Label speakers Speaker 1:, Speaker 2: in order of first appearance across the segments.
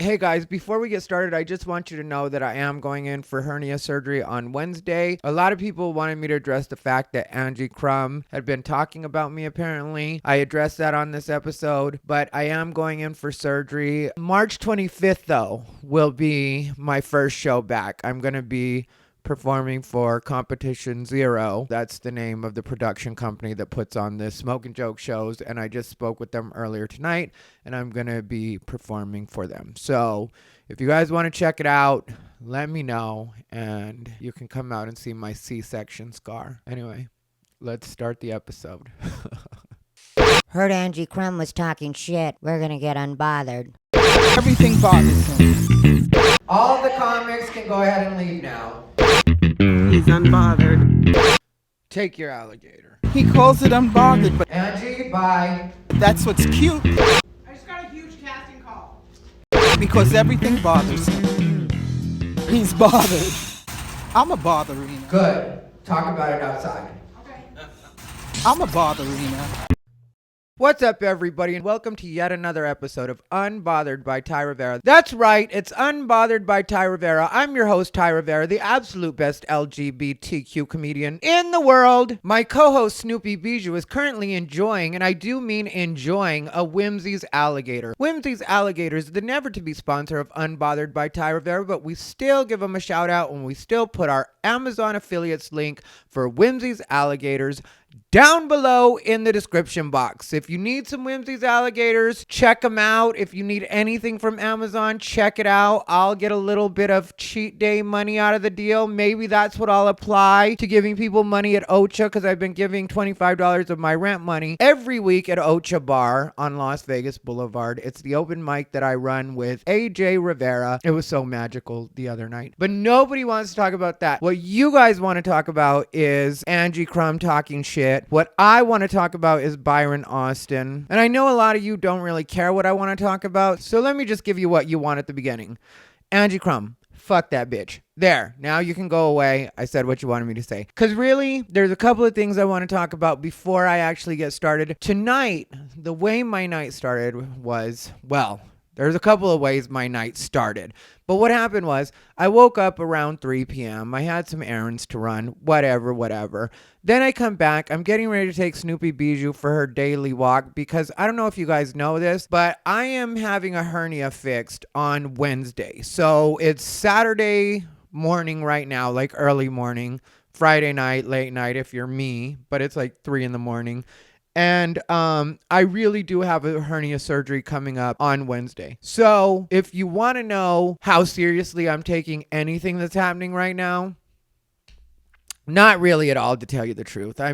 Speaker 1: Hey guys, before we get started, I just want you to know that I am going in for hernia surgery on Wednesday. A lot of people wanted me to address the fact that Angie Krum had been talking about me apparently. I addressed that on this episode, but I am going in for surgery. March 25th though will be my first show back. I'm going to be performing for Competition Zero. That's the name of the production company that puts on the Smoke and Joke shows, and I just spoke with them earlier tonight, and I'm going to be performing for them. So if you guys want to check it out, let me know, and you can come out and see my C-section scar. Anyway, let's start the episode.
Speaker 2: Heard Angie Krum was talking shit. We're gonna get unbothered.
Speaker 3: Everything bothers him.
Speaker 1: All the comics can go ahead and leave now.
Speaker 3: He's unbothered.
Speaker 1: Take your alligator.
Speaker 3: He calls it unbothered, but
Speaker 1: Angie, bye.
Speaker 3: that's what's cute.
Speaker 4: I just got a huge casting call.
Speaker 3: Because everything bothers him. He's bothered. I'm a botherina.
Speaker 1: Good. Talk about it outside.
Speaker 4: Okay.
Speaker 3: I'm a botherina.
Speaker 1: What's up, everybody, and welcome to yet another episode of Unbothered by Ty Rivera. That's right, it's Unbothered by Ty Rivera. I'm your host, Ty Rivera, the absolute best LGBTQ comedian in the world. My co-host, Snoopy Bijou, is currently enjoying, and I do mean enjoying, a Whimzees Alligator. Whimzees Alligators is the never-to-be sponsor of Unbothered by Ty Rivera, but we still give them a shout-out when we still put our Amazon affiliates link for Whimzees Alligators down below in the description box. If you need some Whimzees Alligators, check them out. If you need anything from Amazon, check it out. I'll get a little bit of cheat day money out of the deal. Maybe that's what I'll apply to giving people money at Ocha, because I've been giving $25 of my rent money every week at Ocha Bar on Las Vegas Boulevard. It's the open mic that I run with AJ Rivera. It was so magical the other night. But nobody wants to talk about that. What you guys want to talk about is Angie Krum talking shit. What I want to talk about is Byron Austin. And I know a lot of you don't really care what I want to talk about, so let me just give you what you want at the beginning. Angie Krum, fuck that bitch. There, now you can go away. I said what you wanted me to say. Because really, there's a couple of things I want to talk about before I actually get started. Tonight, the way my night started was, well, there's a couple of ways my night started. But what happened was, I woke up around 3 p.m. I had some errands to run, whatever. Then I come back. I'm getting ready to take Snoopy Bijou for her daily walk because I don't know if you guys know this, but I am having a hernia fixed on Wednesday. So it's Saturday morning right now, like early morning, Friday night, late night if you're me, but it's like 3 in the morning. And I really do have a hernia surgery coming up on Wednesday. So if you want to know how seriously I'm taking anything that's happening right now, not really at all, to tell you the truth. I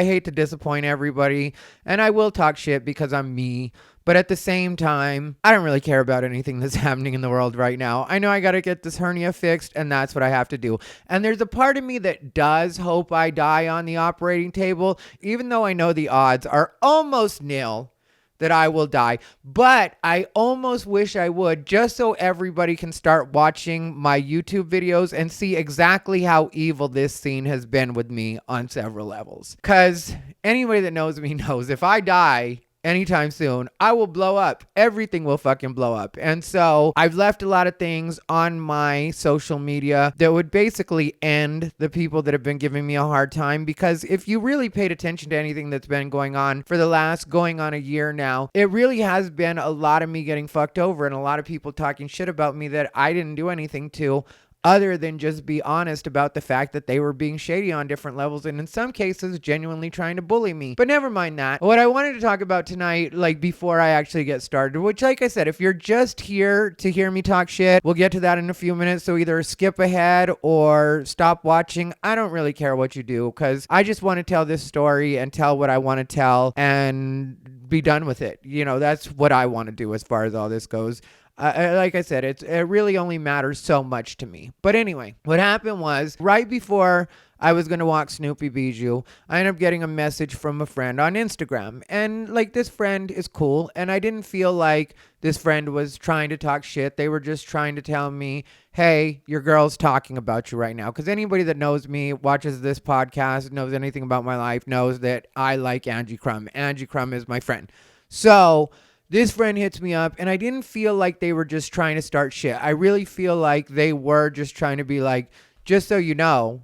Speaker 1: hate to disappoint everybody, and I will talk shit because I'm me. But at the same time, I don't really care about anything that's happening in the world right now. I know I got to get this hernia fixed, and that's what I have to do. And there's a part of me that does hope I die on the operating table, even though I know the odds are almost nil that I will die. But I almost wish I would, just so everybody can start watching my YouTube videos and see exactly how evil this scene has been with me on several levels. Because anybody that knows me knows if I die anytime soon, I will blow up. Everything will fucking blow up. And so I've left a lot of things on my social media that would basically end the people that have been giving me a hard time, because if you really paid attention to anything that's been going on for the last going on a year now, it really has been a lot of me getting fucked over and a lot of people talking shit about me that I didn't do anything to, other than just be honest about the fact that they were being shady on different levels and in some cases genuinely trying to bully me. But never mind that. What I wanted to talk about tonight, like before I actually get started, which like I said, if you're just here to hear me talk shit, we'll get to that in a few minutes. So either skip ahead or stop watching. I don't really care what you do, because I just want to tell this story and tell what I want to tell and be done with it. You know, that's what I want to do as far as all this goes. Like I said, it really only matters so much to me. But anyway, what happened was right before I was going to walk Snoopy Bijou, I ended up getting a message from a friend on Instagram. And like, this friend is cool. And I didn't feel like this friend was trying to talk shit. They were just trying to tell me, hey, your girl's talking about you right now. Because anybody that knows me, watches this podcast, knows anything about my life, knows that I like Angie Krum. Angie Krum is my friend. So this friend hits me up, and I didn't feel like they were just trying to start shit. I really feel like they were just trying to be like, just so you know,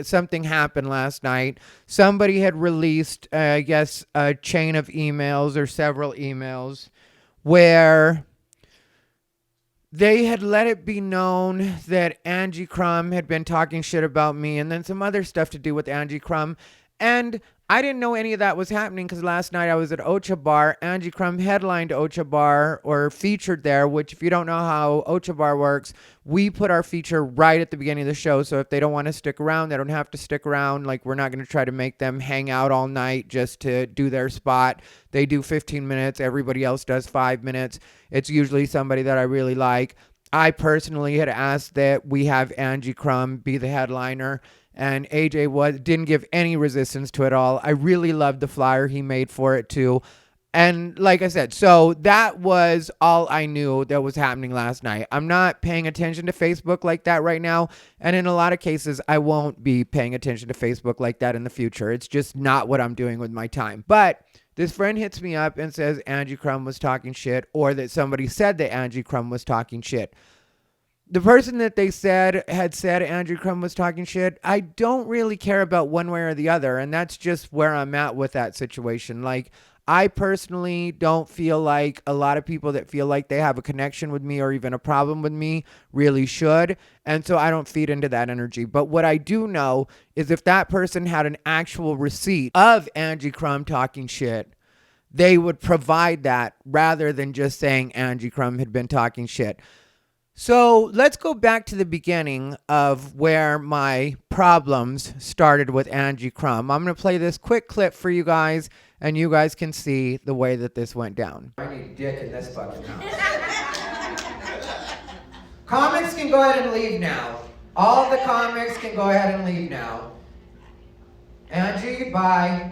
Speaker 1: something happened last night. Somebody had released, I guess, a chain of emails or several emails where they had let it be known that Angie Krum had been talking shit about me, and then some other stuff to do with Angie Krum. And I didn't know any of that was happening because last night I was at Ocha Bar. Angie Krum headlined Ocha Bar, or featured there, which if you don't know how Ocha Bar works, we put our feature right at the beginning of the show. So if they don't want to stick around, they don't have to stick around. Like, we're not going to try to make them hang out all night just to do their spot. They do 15 minutes. Everybody else does 5 minutes. It's usually somebody that I really like. I personally had asked that we have Angie Krum be the headliner, and AJ didn't give any resistance to it all. I really loved the flyer he made for it too. And like I said, so that was all I knew that was happening last night. I'm not paying attention to Facebook like that right now. And in a lot of cases, I won't be paying attention to Facebook like that in the future. It's just not what I'm doing with my time. But this friend hits me up and says Angie Krum was talking shit, or that somebody said that Angie Krum was talking shit. The person that they had said Angie Krum was talking shit, I don't really care about one way or the other. And that's just where I'm at with that situation. Like, I personally don't feel like a lot of people that feel like they have a connection with me or even a problem with me really should. And so I don't feed into that energy. But what I do know is if that person had an actual receipt of Angie Krum talking shit, they would provide that rather than just saying Angie Krum had been talking shit. So let's go back to the beginning of where my problems started with Angie Krum. I'm going to play this quick clip for you guys, and you guys can see the way that this went down. I need dick in this fucking house. Comics can go ahead and leave now. All the comics can go ahead and leave now. Angie, bye.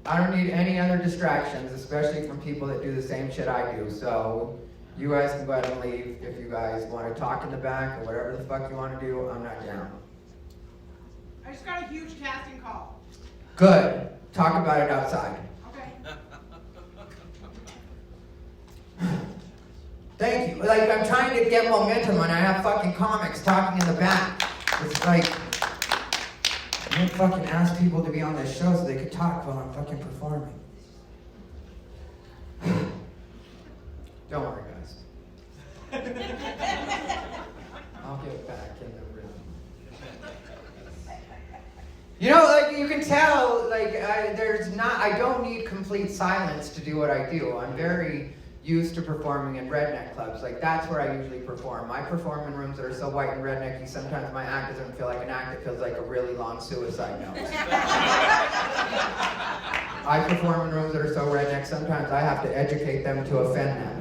Speaker 1: I don't need any other distractions, especially from people that do the same shit I do. So you guys can go ahead and leave if you guys want to talk in the back or whatever the fuck you want to do. I'm not down.
Speaker 4: I just got a huge casting call.
Speaker 1: Good. Talk about it outside.
Speaker 4: Okay.
Speaker 1: Thank you. Like, I'm trying to get momentum and I have fucking comics talking in the back. It's like, I don't fucking ask people to be on this show so they could talk while I'm fucking performing. Don't worry, guys. I'll get back in the rhythm. You know, like, you can tell, like, I don't need complete silence to do what I do. I'm very used to performing in redneck clubs. Like, that's where I usually perform. I perform in rooms that are so white and rednecky, sometimes my act doesn't feel like an act, it feels like a really long suicide note. I perform in rooms that are so redneck, sometimes I have to educate them to offend them.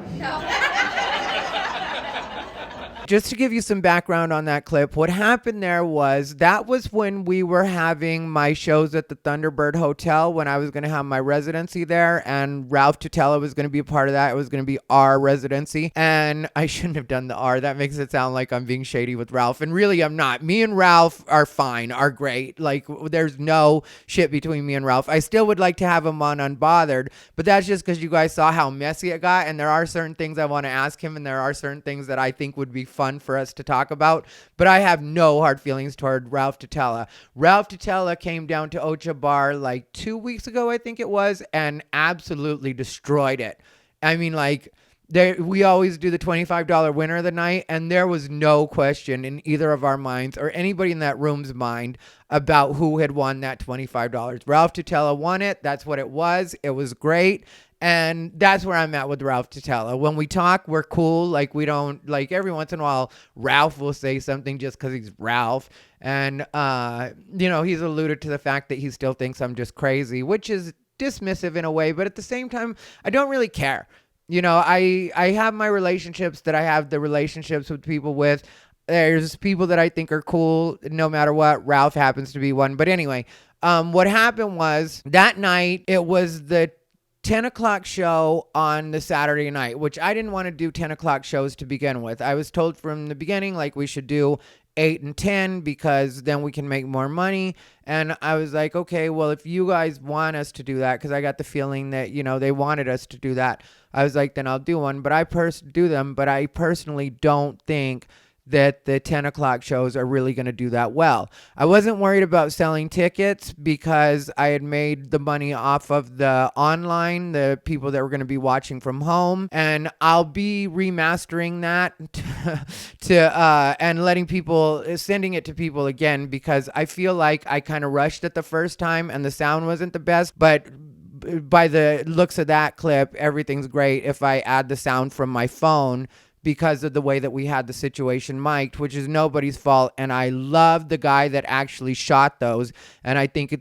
Speaker 1: Just to give you some background on that clip, what happened there was, that was when we were having my shows at the Thunderbird Hotel, when I was going to have my residency there, and Ralph Tutela was going to be a part of that. It was going to be our residency, and I shouldn't have done the R. That makes it sound like I'm being shady with Ralph, and really I'm not. Me and Ralph are fine, are great. Like, there's no shit between me and Ralph. I still would like to have him on Unbothered, but that's just because you guys saw how messy it got, and there are certain things I want to ask him, and there are certain things that I think would be fun for us to talk about, but I have no hard feelings toward Ralph Tutela. Ralph Tutela came down to Ocha Bar like 2 weeks ago, I think it was, and absolutely destroyed it. I mean, like, we always do the $25 winner of the night, and there was no question in either of our minds or anybody in that room's mind about who had won that $25. Ralph Tutela won it. That's what it was. It was great. And that's where I'm at with Ralph Tutela. When we talk, we're cool. Like, we don't, like, every once in a while, Ralph will say something just because he's Ralph. And, you know, he's alluded to the fact that he still thinks I'm just crazy, which is dismissive in a way. But at the same time, I don't really care. You know, I have my relationships that I have the relationships with people with. There's people that I think are cool no matter what. Ralph happens to be one. But anyway, what happened was that night, it was the 10 o'clock show on the Saturday night, which I didn't want to do 10 o'clock shows to begin with. I was told from the beginning, like, we should do 8 and 10 because then we can make more money. And I was like, okay, well, if you guys want us to do that, because I got the feeling that, they wanted us to do that. I was like, then I'll do one, but I personally don't think that the 10 o'clock shows are really going to do that well. I wasn't worried about selling tickets because I had made the money off of the online, the people that were going to be watching from home. And I'll be remastering that and sending it to people again, because I feel like I kind of rushed it the first time and the sound wasn't the best. But by the looks of that clip, everything's great if I add the sound from my phone, because of the way that we had the situation mic'd, which is nobody's fault. And I love the guy that actually shot those. And I think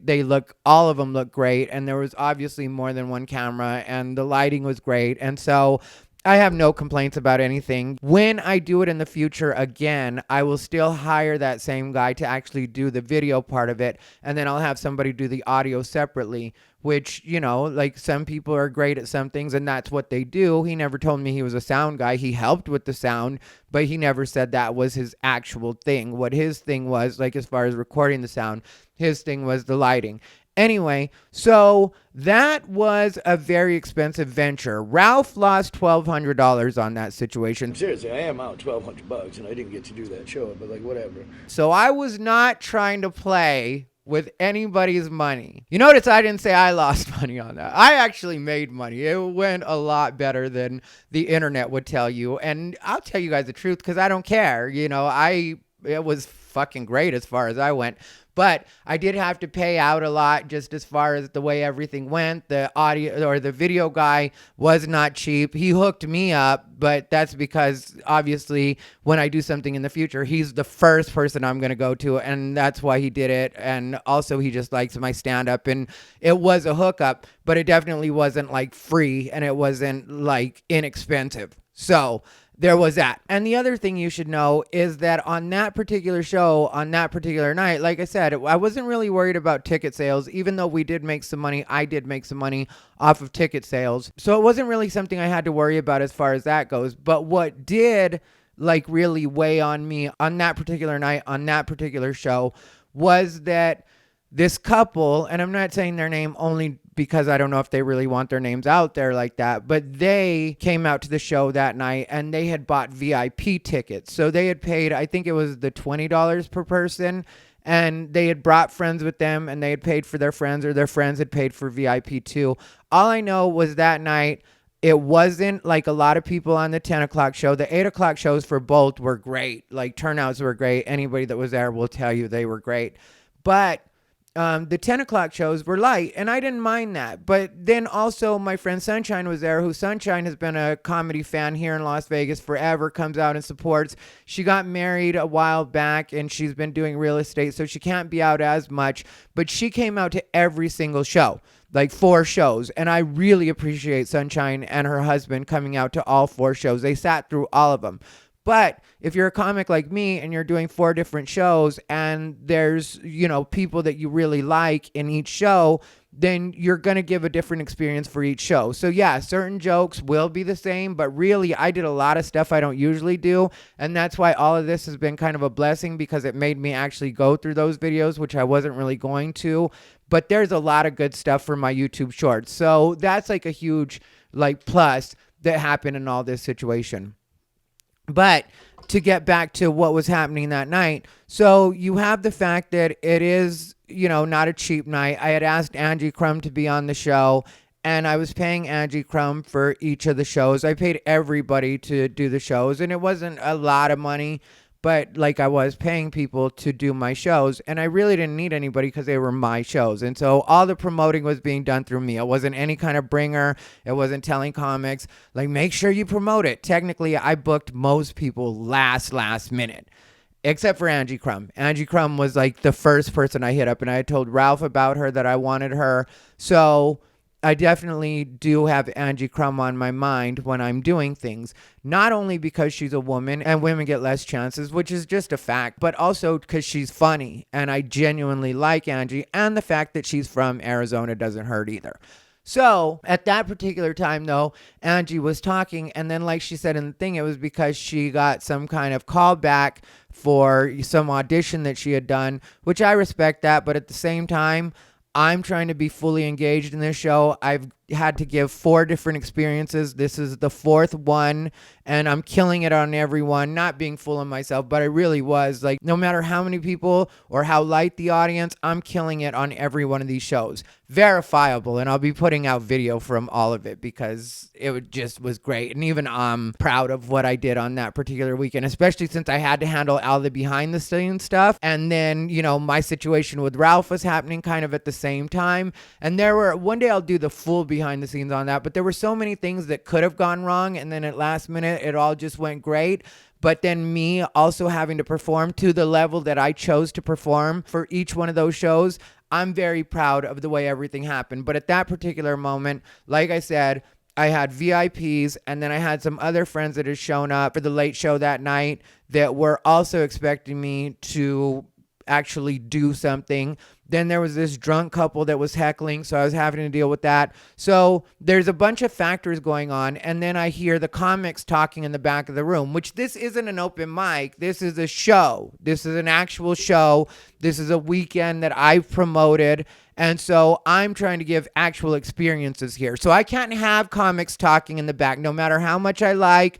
Speaker 1: all of them look great. And there was obviously more than one camera, and the lighting was great. And so I have no complaints about anything. When I do it in the future again, I will still hire that same guy to actually do the video part of it. And then I'll have somebody do the audio separately, which, like some people are great at some things and that's what they do. He never told me he was a sound guy. He helped with the sound, but he never said that was his actual thing. What his thing was, like as far as recording the sound, his thing was the lighting. Anyway, so that was a very expensive venture. Ralph lost $1,200 on that situation.
Speaker 5: Seriously, I am out $1,200 and I didn't get to do that show, but whatever.
Speaker 1: So I was not trying to play with anybody's money. You notice I didn't say I lost money on that. I actually made money. It went a lot better than the internet would tell you. And I'll tell you guys the truth because I don't care. It was fucking great as far as I went. But I did have to pay out a lot just as far as the way everything went. The audio or the video guy was not cheap. He hooked me up, but that's because obviously when I do something in the future, he's the first person I'm going to go to, and that's why he did it. And also he just likes my stand-up, and it was a hookup, but it definitely wasn't like free, and it wasn't like inexpensive. So there was that. And the other thing you should know is that on that particular show, on that particular night, like I said, I wasn't really worried about ticket sales. Even though we did make some money, I did make some money off of ticket sales. So it wasn't really something I had to worry about as far as that goes. But what did really weigh on me on that particular night, on that particular show, was that this couple, and I'm not saying their name only because I don't know if they really want their names out there like that, but they came out to the show that night and they had bought VIP tickets. So they had paid, I think it was the $20 per person, and they had brought friends with them and they had paid for their friends, or their friends had paid for VIP too. All I know was that night, it wasn't like a lot of people on the 10 o'clock show. The 8 o'clock shows for both were great. Like turnouts were great. Anybody that was there will tell you they were great. But the 10 o'clock shows were light, and I didn't mind that. But then also my friend Sunshine was there, who Sunshine has been a comedy fan here in Las Vegas forever, comes out and supports. She got married a while back, and she's been doing real estate, so she can't be out as much. But she came out to every single show, like 4 shows. And I really appreciate Sunshine and her husband coming out to all 4 shows. They sat through all of them. But if you're a comic like me and you're doing 4 different shows and there's, people that you really like in each show, then you're going to give a different experience for each show. So yeah, certain jokes will be the same, but really I did a lot of stuff I don't usually do. And that's why all of this has been kind of a blessing, because it made me actually go through those videos, which I wasn't really going to. But there's a lot of good stuff for my YouTube shorts. So that's like a huge plus that happened in all this situation. But to get back to what was happening that night, so you have the fact that it is, not a cheap night. I had asked Angie Krum to be on the show, and I was paying Angie Krum for each of the shows. I paid everybody to do the shows, and it wasn't a lot of money, but I was paying people to do my shows, and I really didn't need anybody because they were my shows. And so all the promoting was being done through me. It wasn't any kind of bringer. It wasn't telling comics, make sure you promote it. Technically, I booked most people last minute, except for Angie Krum. Angie Krum was the first person I hit up, and I had told Ralph about her that I wanted her. So I definitely do have Angie Krum on my mind when I'm doing things, not only because she's a woman and women get less chances, which is just a fact, but also because she's funny and I genuinely like Angie, and the fact that she's from Arizona doesn't hurt either. So at that particular time, though, Angie was talking, and then like she said in the thing, it was because she got some kind of callback for some audition that she had done, which I respect that, but at the same time, I'm trying to be fully engaged in this show. I've had to give 4 different experiences. This is the 4th one, and I'm killing it on every one, not being full of myself, but I really was. Like, no matter how many people or how light the audience, I'm killing it on every one of these shows. Verifiable, and I'll be putting out video from all of it because just was great. And even I'm proud of what I did on that particular weekend, especially since I had to handle all the behind the scenes stuff. And then, my situation with Ralph was happening kind of at the same time. And one day I'll do the full behind the scenes on that, but there were so many things that could have gone wrong. And then at last minute, it all just went great. But then me also having to perform to the level that I chose to perform for each one of those shows, I'm very proud of the way everything happened. But at that particular moment, like I said, I had VIPs, and then I had some other friends that had shown up for the late show that night that were also expecting me to actually do something. Then there was this drunk couple that was heckling, so I was having to deal with that. So there's a bunch of factors going on, and then I hear the comics talking in the back of the room, which this isn't an open mic. This is a show. This is an actual show. This is a weekend that I've promoted, and so I'm trying to give actual experiences here. So I can't have comics talking in the back, no matter how much I love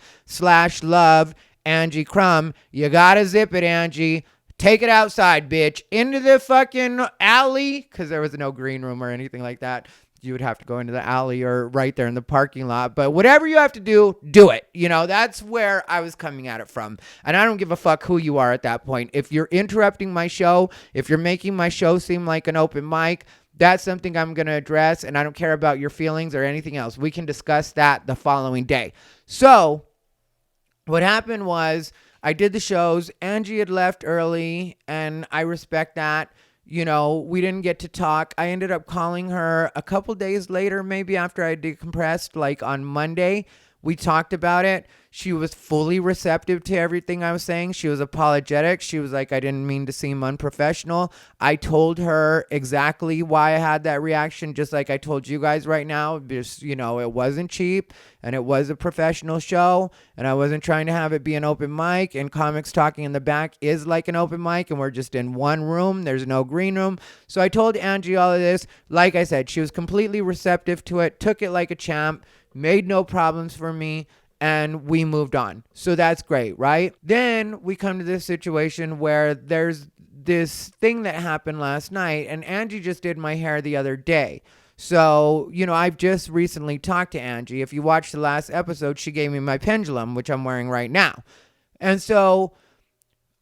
Speaker 1: Angie Krum. You gotta zip it, Angie. Take it outside, bitch. Into the fucking alley, because there was no green room or anything like that. You would have to go into the alley or right there in the parking lot. But whatever you have to do it. That's where I was coming at it from. And I don't give a fuck who you are at that point. If you're interrupting my show, if you're making my show seem like an open mic, that's something I'm going to address. And I don't care about your feelings or anything else. We can discuss that the following day. So what happened was, I did the shows. Angie had left early, and I respect that. We didn't get to talk. I ended up calling her a couple days later, maybe after I decompressed, like on Monday. We talked about it. She was fully receptive to everything I was saying. She was apologetic. She was like, I didn't mean to seem unprofessional. I told her exactly why I had that reaction, just like I told you guys right now. Just, it wasn't cheap, and it was a professional show, and I wasn't trying to have it be an open mic, and comics talking in the back is like an open mic, and we're just in one room. There's no green room. So I told Angie all of this. Like I said, she was completely receptive to it, took it like a champ, made no problems for me, and we moved on. So that's great, right? Then we come to this situation where there's this thing that happened last night, and Angie just did my hair the other day. So, I've just recently talked to Angie. If you watched the last episode, she gave me my pendulum, which I'm wearing right now. And so,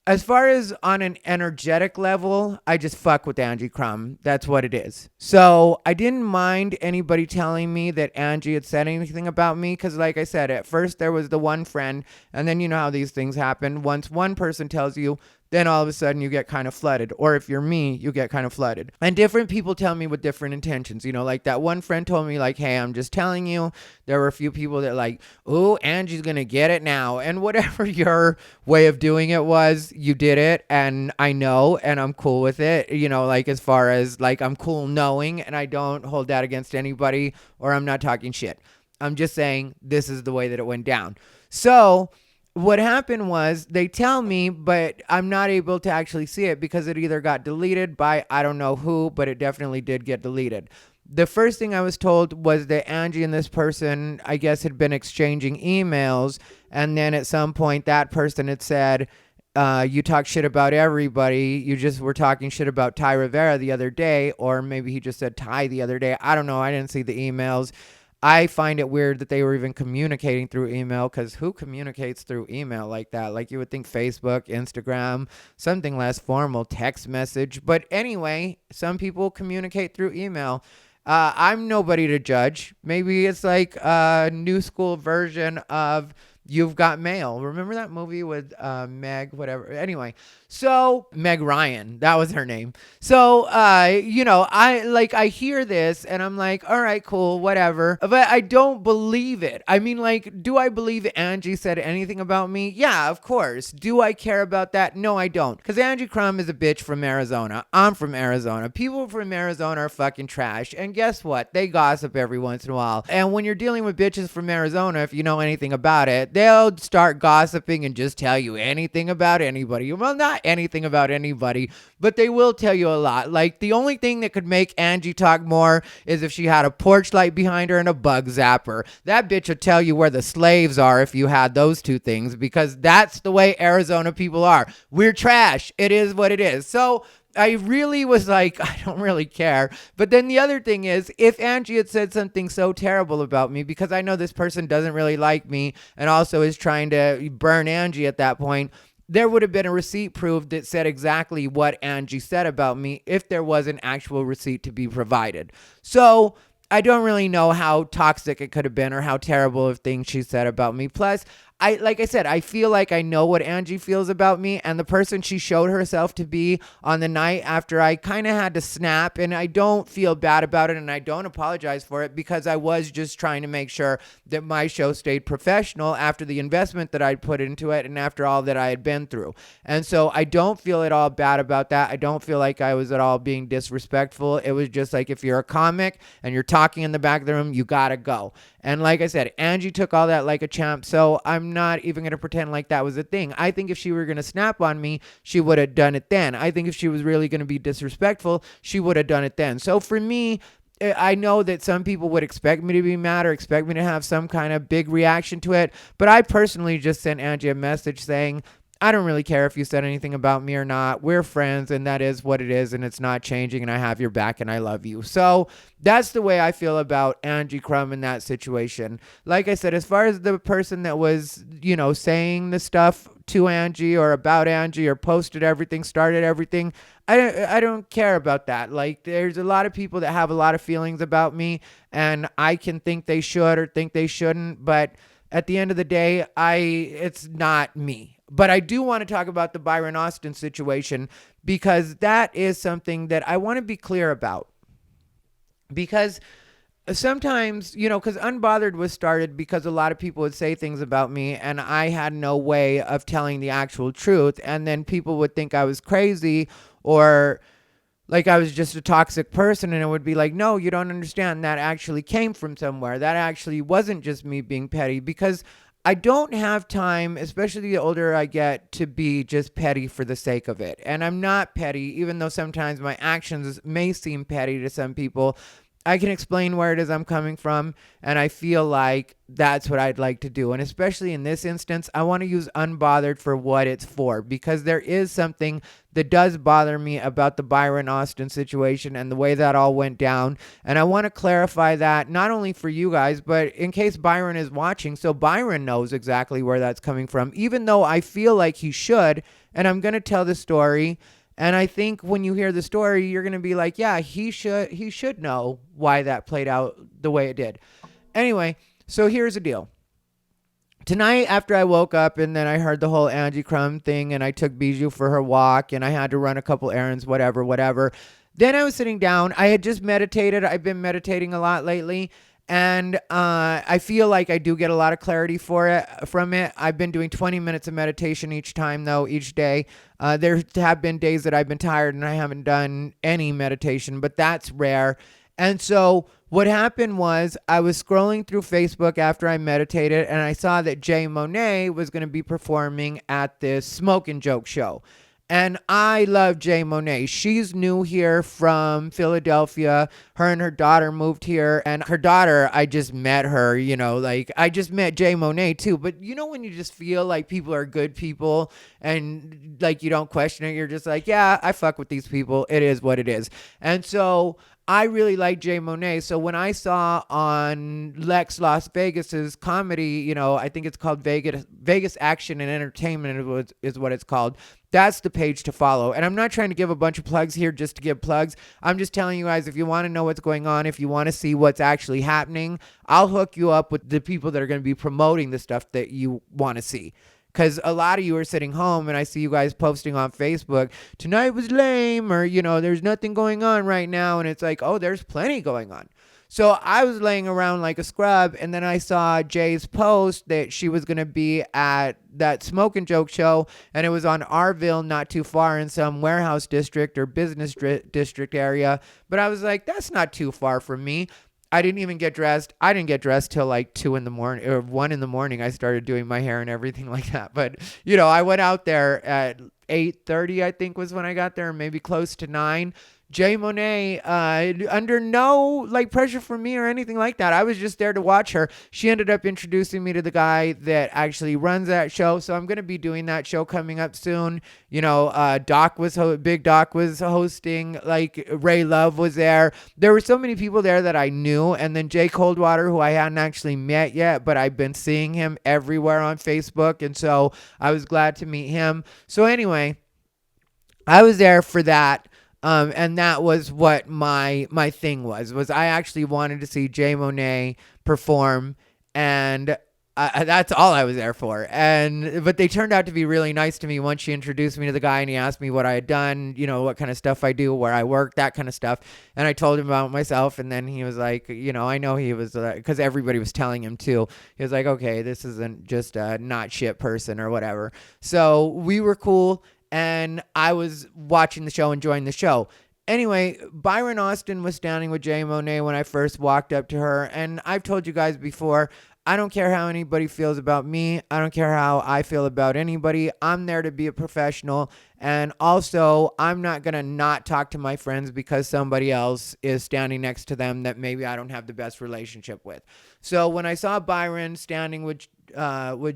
Speaker 1: as far as on an energetic level, I just fuck with Angie Krum. That's what it is. So I didn't mind anybody telling me that Angie had said anything about me, because like I said, at first there was the one friend, and then you know how these things happen. Once one person tells you, then all of a sudden you get kind of flooded. Or if you're me, you get kind of flooded. And different people tell me with different intentions. Like that one friend told me like, hey, I'm just telling you. There were a few people that like, oh, Angie's going to get it now. And whatever your way of doing it was, you did it. And I know, and I'm cool with it. Like as far as like, I'm cool knowing, and I don't hold that against anybody, or I'm not talking shit. I'm just saying this is the way that it went down. So what happened was they tell me, but I'm not able to actually see it because it either got deleted by I don't know who, but it definitely did get deleted. The first thing I was told was that Angie and this person, I guess, had been exchanging emails. And then at some point that person had said, you talk shit about everybody. You just were talking shit about Ty Rivera the other day. Or maybe he just said Ty the other day. I don't know. I didn't see the emails. I find it weird that they were even communicating through email, because who communicates through email like that? Like you would think Facebook, Instagram, something less formal, text message. But anyway, some people communicate through email. I'm nobody to judge. Maybe it's like a new school version of You've Got Mail. Remember that movie with Meg, whatever. Anyway, so Meg Ryan, that was her name. So, I hear this and I'm like, all right, cool, whatever. But I don't believe it. I mean, like, do I believe Angie said anything about me? Yeah, of course. Do I care about that? No, I don't. Because Angie Krum is a bitch from Arizona. I'm from Arizona. People from Arizona are fucking trash. And guess what? They gossip every once in a while. And when you're dealing with bitches from Arizona, if you know anything about it, they'll start gossiping and just tell you anything about anybody. Well, not anything about anybody, but they will tell you a lot. Like, the only thing that could make Angie talk more is if she had a porch light behind her and a bug zapper. That bitch will tell you where the slaves are if you had those two things, because that's the way Arizona people are. We're trash. It is what it is. So I really was like, I don't really care. But then the other thing is, if Angie had said something so terrible about me, because I know this person doesn't really like me and also is trying to burn Angie at that point, there would have been a receipt proved that said exactly what Angie said about me if there was an actual receipt to be provided. So I don't really know how toxic it could have been or how terrible of things she said about me. Plus, like I said, I feel like I know what Angie feels about me, and the person she showed herself to be on the night after I kind of had to snap, and I don't feel bad about it, and I don't apologize for it, because I was just trying to make sure that my show stayed professional after the investment that I'd put into it and after all that I had been through. And so I don't feel at all bad about that. I don't feel like I was at all being disrespectful. It was just like, if you're a comic and you're talking in the back of the room, you gotta go. And like I said, Angie took all that like a champ, so I'm not even going to pretend like that was a thing. I think if she were going to snap on me, she would have done it then. I think if she was really going to be disrespectful, she would have done it then. So for me, I know that some people would expect me to be mad or expect me to have some kind of big reaction to it, but I personally just sent Angie a message saying, I don't really care if you said anything about me or not. We're friends, and that is what it is, and it's not changing, and I have your back, and I love you. So that's the way I feel about Angie Krum in that situation. Like I said, as far as the person that was, saying the stuff to Angie or about Angie or posted everything, started everything, I don't care about that. Like, there's a lot of people that have a lot of feelings about me, and I can think they should or think they shouldn't, but at the end of the day, it's not me. But I do want to talk about the Byron Austin situation, because that is something that I want to be clear about. Because sometimes, because Unbothered was started because a lot of people would say things about me and I had no way of telling the actual truth. And then people would think I was crazy or like I was just a toxic person, and it would be like, no, you don't understand. That actually came from somewhere. That actually wasn't just me being petty, because I don't have time, especially the older I get, to be just petty for the sake of it. And I'm not petty, even though sometimes my actions may seem petty to some people. I can explain where it is I'm coming from, and I feel like that's what I'd like to do. And especially in this instance, I want to use Unbothered for what it's for, because there is something that does bother me about the Byron Austin situation and the way that all went down. And I want to clarify that not only for you guys, but in case Byron is watching, so Byron knows exactly where that's coming from, even though I feel like he should. And I'm going to tell the story. And I think when you hear the story, you're going to be like, yeah, he should know why that played out the way it did. Anyway, so here's the deal. Tonight, after I woke up and then I heard the whole Angie Krum thing, and I took Bijou for her walk and I had to run a couple errands, whatever. Then I was sitting down. I had just meditated. I've been meditating a lot lately. And I feel like I do get a lot of clarity from it. I've been doing 20 minutes of meditation each time, though, each day. There have been days that I've been tired and I haven't done any meditation, but that's rare. And so what happened was I was scrolling through Facebook after I meditated, and I saw that Jay Monet was going to be performing at this Smoke and Joke show. And I love Jay Monet. She's new here from Philadelphia. Her and her daughter moved here. And her daughter, I just met her, I just met Jay Monet too. But when you just feel like people are good people and like you don't question it, you're just like, yeah, I fuck with these people. It is what it is. And so I really like Jay Monet. So when I saw on Lex Las Vegas's comedy, I think it's called Vegas Action and Entertainment is what it's called. That's the page to follow. And I'm not trying to give a bunch of plugs here just to give plugs. I'm just telling you guys, if you want to know what's going on, if you want to see what's actually happening, I'll hook you up with the people that are going to be promoting the stuff that you want to see. Because a lot of you are sitting home and I see you guys posting on Facebook, tonight was lame, or, there's nothing going on right now. And it's like, oh, there's plenty going on. So I was laying around like a scrub, and then I saw Jay's post that she was going to be at that Smoke and Joke show, and it was on Arville, not too far, in some warehouse district or business district area. But I was like, that's not too far from me. I didn't even get dressed. I didn't get dressed till like 2 in the morning or 1 in the morning. I started doing my hair and everything like that. But, I went out there at 8:30, I think was when I got there, maybe close to 9. Jay Monet, under no pressure from me or anything like that. I was just there to watch her. She ended up introducing me to the guy that actually runs that show. So I'm going to be doing that show coming up soon. Big Doc was hosting, Ray Love was there. There were so many people there that I knew. And then Jay Coldwater, who I hadn't actually met yet, but I've been seeing him everywhere on Facebook. And so I was glad to meet him. So anyway, I was there for that. And that was what my thing was I actually wanted to see Jay Monet perform, and that's all I was there for. But they turned out to be really nice to me once she introduced me to the guy and he asked me what I had done, what kind of stuff I do, where I work, that kind of stuff. And I told him about myself, and then he was like, I know he was, because everybody was telling him too. He was like, okay, this isn't just a not shit person or whatever. So we were cool. And I was watching the show, enjoying the show. Anyway, Byron Austin was standing with Jay Monet when I first walked up to her. And I've told you guys before, I don't care how anybody feels about me. I don't care how I feel about anybody. I'm there to be a professional. And also, I'm not going to not talk to my friends because somebody else is standing next to them that maybe I don't have the best relationship with. So when I saw Byron standing with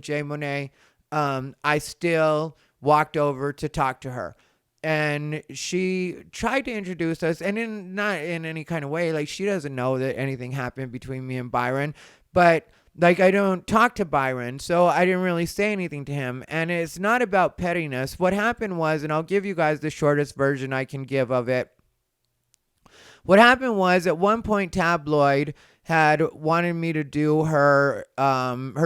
Speaker 1: Jay Monet, I still walked over to talk to her, and she tried to introduce us, and not in any kind of way, she doesn't know that anything happened between me and Byron, but I don't talk to Byron, so I didn't really say anything to him. And it's not about pettiness. What happened was, and I'll give you guys the shortest version I can give of it. What happened was, at one point, Tabloid had wanted me to do her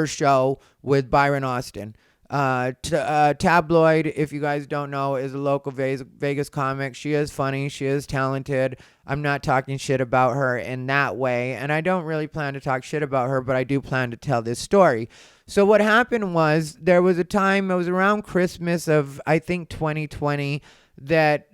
Speaker 1: show with Byron Austin. Tabloid, if you guys don't know, is a local Vegas comic. She is funny. She is talented. I'm not talking shit about her in that way, and I don't really plan to talk shit about her, but I do plan to tell this story. So what happened was, there was a time, it was around Christmas of, I think, 2020, that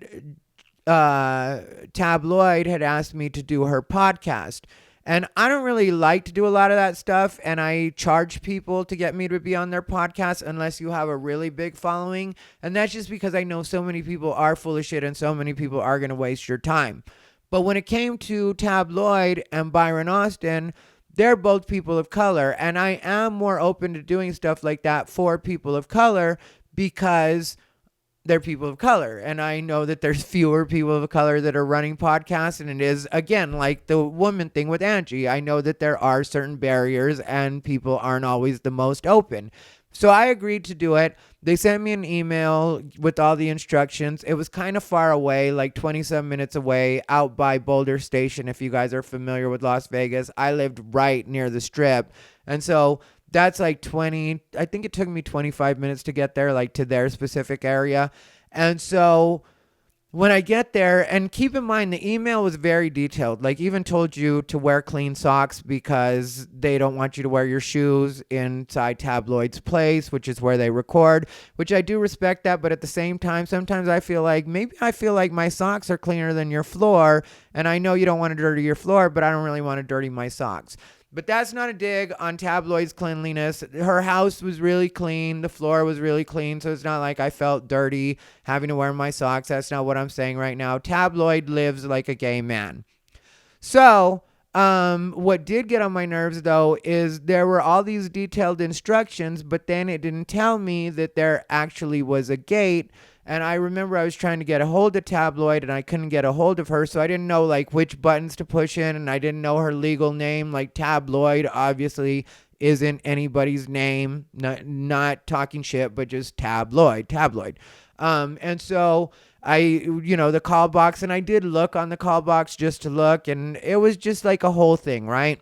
Speaker 1: Tabloid had asked me to do her podcast. And I don't really like to do a lot of that stuff, and I charge people to get me to be on their podcast unless you have a really big following. And that's just because I know so many people are full of shit and so many people are going to waste your time. But when it came to Tabloid and Byron Austin, they're both people of color, and I am more open to doing stuff like that for people of color because they're people of color. And I know that there's fewer people of color that are running podcasts. And it is, again, like the woman thing with Angie. I know that there are certain barriers and people aren't always the most open. So I agreed to do it. They sent me an email with all the instructions. It was kind of far away, like 27 minutes away, out by Boulder Station. If you guys are familiar with Las Vegas, I lived right near the Strip. And so that's I think it took me 25 minutes to get there, to their specific area. And so when I get there, and keep in mind, the email was very detailed, even told you to wear clean socks because they don't want you to wear your shoes inside Tabloid's place, which is where they record, which I do respect that. But at the same time, sometimes I feel like my socks are cleaner than your floor. And I know you don't want to dirty your floor, but I don't really want to dirty my socks. But that's not a dig on Tabloid's cleanliness. Her house was really clean. The floor was really clean. So it's not like I felt dirty having to wear my socks. That's not what I'm saying right now. Tabloid lives like a gay man. So What did get on my nerves though is there were all these detailed instructions, but then it didn't tell me that there actually was a gate. And I remember I was trying to get a hold of Tabloid and I couldn't get a hold of her. So I didn't know like which buttons to push in, and I didn't know her legal name. Like Tabloid obviously isn't anybody's name, not talking shit, but just tabloid. And so the call box, and I did look on the call box just to look, and it was just like a whole thing, right?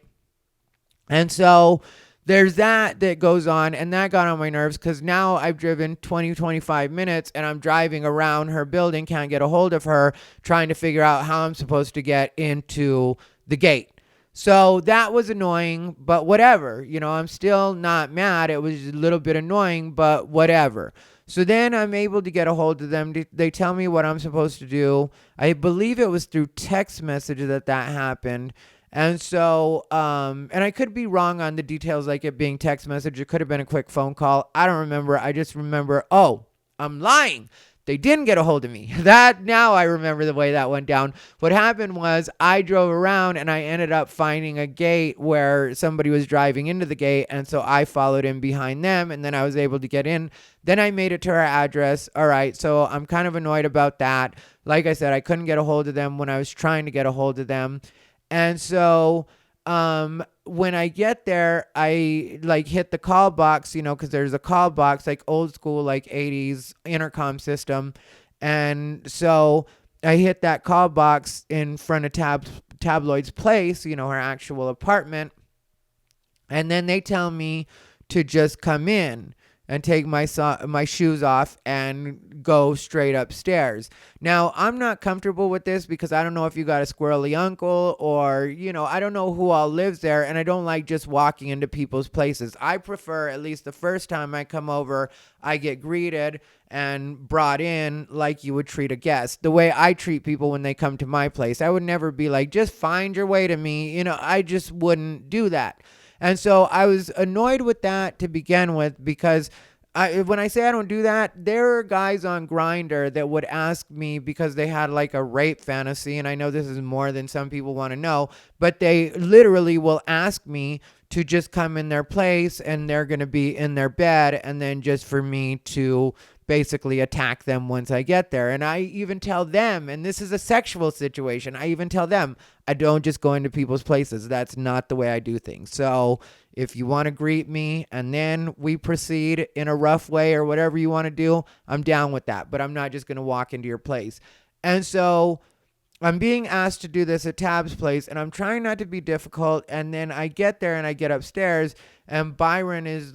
Speaker 1: And so there's that goes on, and that got on my nerves because now I've driven 25 minutes and I'm driving around her building, can't get a hold of her, trying to figure out how I'm supposed to get into the gate. So that was annoying, but whatever. I'm still not mad. It was a little bit annoying, but whatever. So then I'm able to get a hold of them. They tell me what I'm supposed to do. I believe it was through text message that happened. And so, and I could be wrong on the details, like it being text message. It could have been a quick phone call. I don't remember. I just remember, I'm lying. They didn't get a hold of me. Now I remember the way that went down. What happened was I drove around and I ended up finding a gate where somebody was driving into the gate. And so I followed in behind them, and then I was able to get in. Then I made it to her address. All right. So I'm kind of annoyed about that. Like I said, I couldn't get a hold of them when I was trying to get a hold of them. And so when I get there, I hit the call box, because there's a call box, like old school, like 80s intercom system. And so I hit that call box in front of Tabloid's place, her actual apartment. And then they tell me to just come in and take my shoes off and go straight upstairs. Now, I'm not comfortable with this because I don't know if you got a squirrely uncle or, I don't know who all lives there, and I don't like just walking into people's places. I prefer, at least the first time I come over, I get greeted and brought in like you would treat a guest. The way I treat people when they come to my place. I would never be like, just find your way to me. I just wouldn't do that. And so I was annoyed with that to begin with because when I say I don't do that, there are guys on Grindr that would ask me because they had like a rape fantasy. And I know this is more than some people want to know, but they literally will ask me to just come in their place and they're going to be in their bed, and then just for me to basically attack them once I get there. And I even tell them, and this is a sexual situation, I even tell them, I don't just go into people's places. That's not the way I do things. So if you want to greet me and then we proceed in a rough way or whatever you want to do, I'm down with that. But I'm not just going to walk into your place. And so I'm being asked to do this at Tab's place, and I'm trying not to be difficult. And then I get there and I get upstairs, and Byron is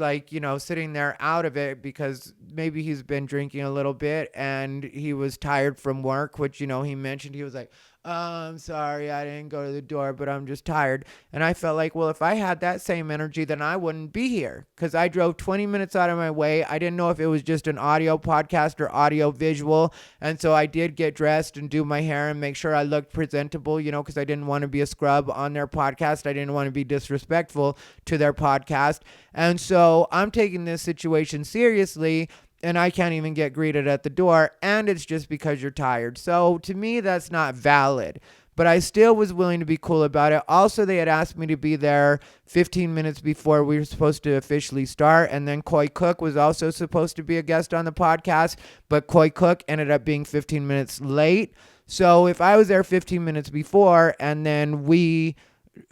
Speaker 1: sitting there out of it because maybe he's been drinking a little bit and he was tired from work, which, he mentioned. He was like, I'm sorry, I didn't go to the door, but I'm just tired. And I felt like, well, if I had that same energy, then I wouldn't be here because I drove 20 minutes out of my way. I didn't know if it was just an audio podcast or audio visual. And so I did get dressed and do my hair and make sure I looked presentable, because I didn't want to be a scrub on their podcast. I didn't want to be disrespectful to their podcast. And so I'm taking this situation seriously, and I can't even get greeted at the door, and it's just because you're tired. So to me, that's not valid. But I still was willing to be cool about it. Also, they had asked me to be there 15 minutes before we were supposed to officially start. And then Coy Cook was also supposed to be a guest on the podcast, but Coy Cook ended up being 15 minutes late. So if I was there 15 minutes before and then we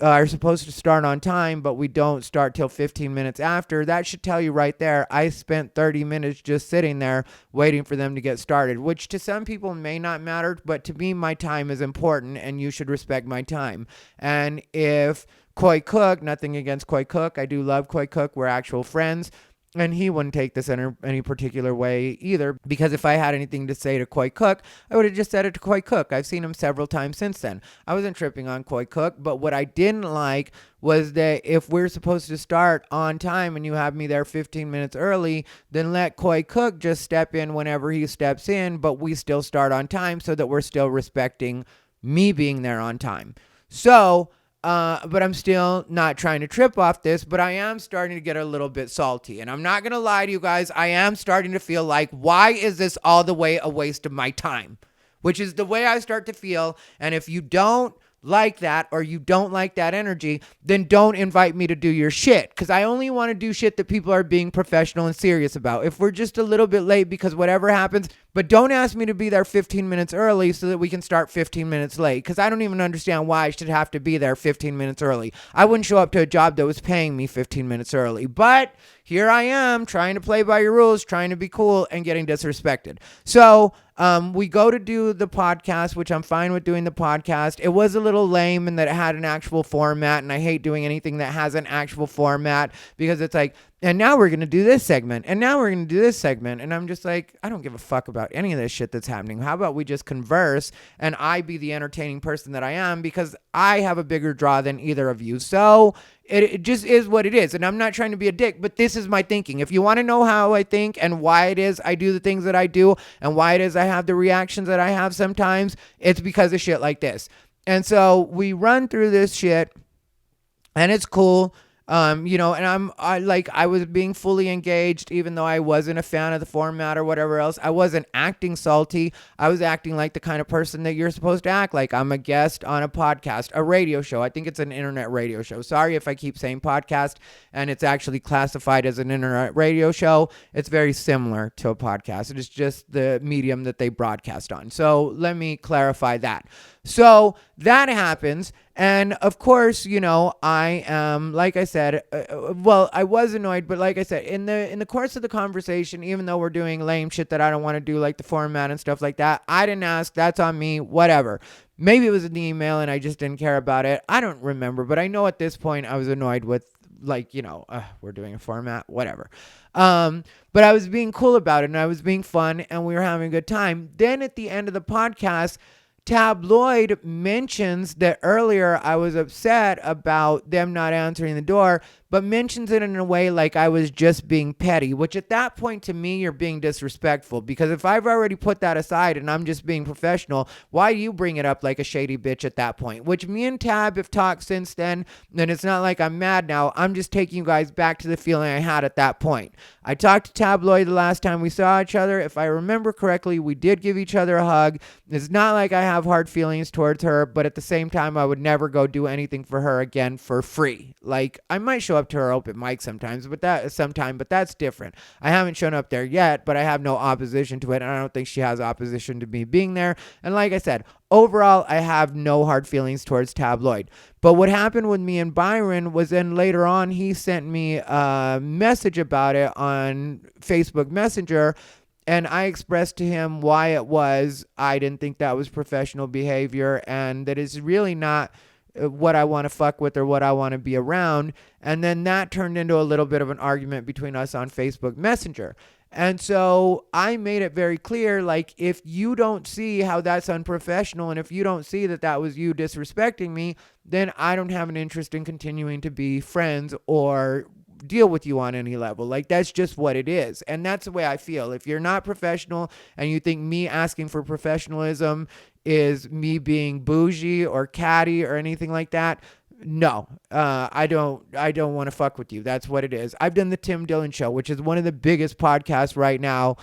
Speaker 1: are supposed to start on time, but we don't start till 15 minutes after, that should tell you right there, I spent 30 minutes just sitting there waiting for them to get started, which to some people may not matter, but to me, my time is important and you should respect my time. And if Coy Cook, nothing against Coy Cook, I do love Coy Cook, we're actual friends, and he wouldn't take this in any particular way either, because if I had anything to say to Coy Cook, I would have just said it to Coy Cook. I've seen him several times since then. I wasn't tripping on Coy Cook, but what I didn't like was that if we're supposed to start on time and you have me there 15 minutes early, then let Coy Cook just step in whenever he steps in, but we still start on time so that we're still respecting me being there on time. So but I'm still not trying to trip off this, but I am starting to get a little bit salty. And I'm not going to lie to you guys. I am starting to feel like, why is this all the way a waste of my time? Which is the way I start to feel. And if you don't like that or you don't like that energy, then don't invite me to do your shit. Because I only want to do shit that people are being professional and serious about. If we're just a little bit late because whatever happens, but don't ask me to be there 15 minutes early so that we can start 15 minutes late. Because I don't even understand why I should have to be there 15 minutes early. I wouldn't show up to a job that was paying me 15 minutes early. But here I am trying to play by your rules, trying to be cool and getting disrespected. So we go to do the podcast, which I'm fine with doing the podcast. It was a little lame in that it had an actual format, and I hate doing anything that has an actual format because it's like, and now we're going to do this segment, and now we're going to do this segment. And I'm just like, I don't give a fuck about any of this shit that's happening. How about we just converse and I be the entertaining person that I am because I have a bigger draw than either of you. So it just is what it is. And I'm not trying to be a dick, but this is my thinking. If you want to know how I think and why it is I do the things that I do and why it is I have the reactions that I have sometimes, it's because of shit like this. And so we run through this shit and it's cool. And I was being fully engaged, even though I wasn't a fan of the format or whatever else. I wasn't acting salty. I was acting like the kind of person that you're supposed to act like. I'm a guest on a podcast, a radio show. I think it's an internet radio show. Sorry if I keep saying podcast and it's actually classified as an internet radio show. It's very similar to a podcast. It is just the medium that they broadcast on. So let me clarify that. So that happens. And of course, I am, like I said, I was annoyed, but like I said, in the course of the conversation, even though we're doing lame shit that I don't want to do, like the format and stuff like that, I didn't ask. That's on me. Whatever. Maybe it was in the email and I just didn't care about it. I don't remember, but I know at this point I was annoyed with we're doing a format, whatever. But I was being cool about it and I was being fun and we were having a good time. Then at the end of the podcast, Tabloid mentions that earlier I was upset about them not answering the door, but mentions it in a way like I was just being petty, which at that point to me, you're being disrespectful because if I've already put that aside and I'm just being professional, why do you bring it up like a shady bitch at that point? Which me and Tab have talked since then, and it's not like I'm mad now. I'm just taking you guys back to the feeling I had at that point. I talked to Tabloid the last time we saw each other. If I remember correctly, we did give each other a hug. It's not like I have hard feelings towards her, but at the same time, I would never go do anything for her again for free. Like, I might show up to her open mic sometimes, but that's different. I haven't shown up there yet, but I have no opposition to it, and I don't think she has opposition to me being there. And like I said, overall, I have no hard feelings towards Tabloid. But what happened with me and Byron was then later on, he sent me a message about it on Facebook Messenger, and I expressed to him why it was I didn't think that was professional behavior and that it's really not what I want to fuck with or what I want to be around. And then that turned into a little bit of an argument between us on Facebook Messenger. And so I made it very clear, like, if you don't see how that's unprofessional and if you don't see that that was you disrespecting me, then I don't have an interest in continuing to be friends or deal with you on any level. Like, that's just what it is. And that's the way I feel. If you're not professional and you think me asking for professionalism is me being bougie or catty or anything like that, no, I don't want to fuck with you. That's what it is. I've done the Tim Dillon Show, which is one of the biggest podcasts right now,